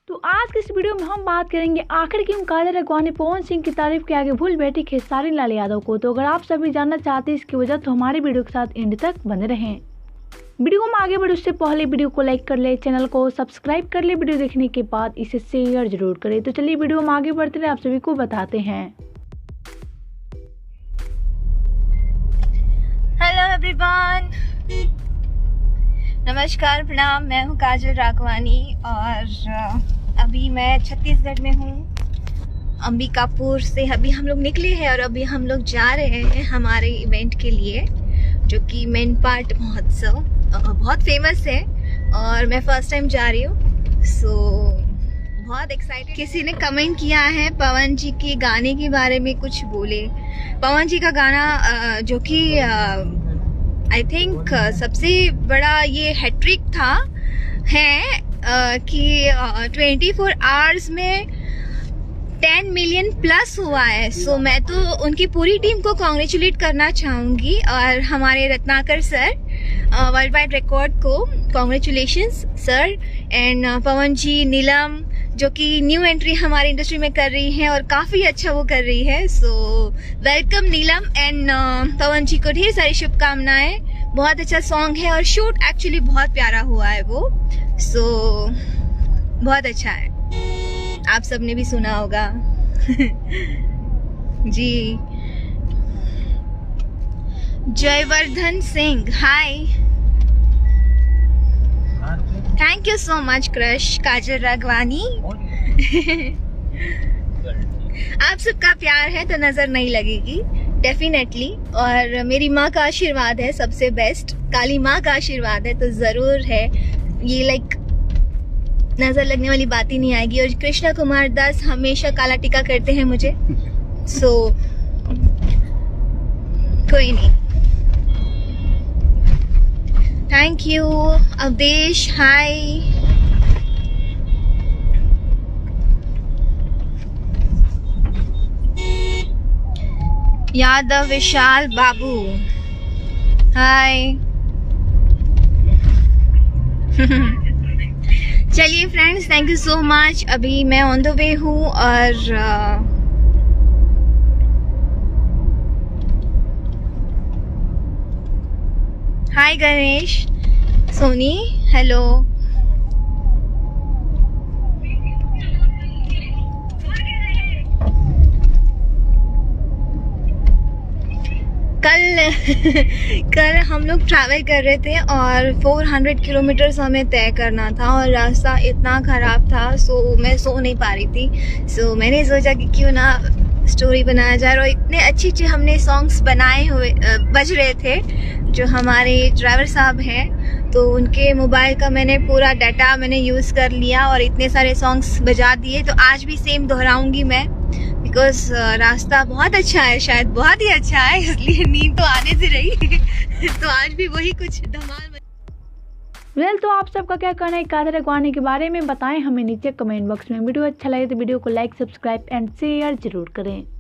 तो आज के इस वीडियो में हम बात करेंगे आखिर क्यों काजल अगवानी ने पवन सिंह की तारीफ के आगे भूल बैठी खेसारी लाल यादव को। तो अगर आप सभी जानना चाहते हैं इसकी वजह तो हमारी वीडियो के साथ एंड तक बने रहें। वीडियो में आगे बढ़े उससे पहले वीडियो को लाइक कर ले, चैनल को सब्सक्राइब कर ले, वीडियो देखने के बाद इसे शेयर जरूर करें। तो चलिए वीडियो में आगे बढ़ते रहे, आप सभी को बताते हैं। हेलो एवरीवन, नमस्कार, प्रणाम। मैं हूँ काजल राघवानी और अभी मैं छत्तीसगढ़ में हूँ। अंबिकापुर से अभी हम लोग निकले हैं और अभी हम लोग जा रहे हैं हमारे इवेंट के लिए, जो कि मैनपाट महोत्सव बहुत फेमस है और मैं फर्स्ट टाइम जा रही हूँ। सो बहुत एक्साइटेड। किसी ने कमेंट किया है पवन जी के गाने के बारे में कुछ बोले। पवन जी का गाना जो कि आई थिंक सबसे बड़ा ये हैट्रिक था कि 24 आवर्स में 10 मिलियन प्लस हुआ है। सो मैं तो उनकी पूरी टीम को कॉन्ग्रेचुलेट करना चाहूँगी और हमारे Ratnakar sir world wide record को कॉन्ग्रेचुलेशंस सर। एंड पवन जी, नीलम जो कि न्यू एंट्री हमारी इंडस्ट्री में कर रही है और काफ़ी अच्छा वो कर रही है। सो वेलकम नीलम एंड पवन जी को ढेर सारी शुभकामनाएं। बहुत अच्छा सॉन्ग है और शूट एक्चुअली बहुत प्यारा हुआ है वो। सो बहुत अच्छा है, आप सबने भी सुना होगा। जी, Jaivardhan Singh, hi, thank you so much crush Kajal Raghwani. आप सबका प्यार है तो नजर नहीं लगेगी डेफिनेटली। और मेरी माँ का आशीर्वाद है सबसे बेस्ट, काली माँ का आशीर्वाद है तो जरूर है ये, लाइक नजर लगने वाली बात ही नहीं आएगी। और कृष्णा कुमार दास हमेशा काला टीका करते हैं मुझे। सो कोई नहीं, थैंक यू। अवधेश, हाय। यादव विशाल बाबू, हाय। चलिए friends, thank you so much. अभी मैं ऑन द वे हूँ और हाय गणेश, सोनी, हेलो। कल हम लोग ट्रैवल कर रहे थे और 400 किलोमीटर हमें तय करना था और रास्ता इतना ख़राब था। सो मैं सो नहीं पा रही थी। सो मैंने सोचा कि क्यों ना स्टोरी बनाया जाए। और इतने अच्छे हमने सॉन्ग्स बनाए हुए बज रहे थे। जो हमारे ड्राइवर साहब हैं तो उनके मोबाइल का मैंने पूरा डाटा यूज़ कर लिया और इतने सारे सॉन्ग्स बजा दिए। तो आज भी सेम दोहराऊंगी मैं, बिकॉज रास्ता बहुत अच्छा है, शायद बहुत ही अच्छा है, इसलिए नींद तो आने से रही। तो आज भी वही कुछ धमाल। तो आप सबका क्या कहना है काजल अगवानी के बारे में, बताएं हमें नीचे कमेंट बॉक्स में। वीडियो अच्छा लगे तो वीडियो को लाइक, सब्सक्राइब एंड शेयर जरूर करें।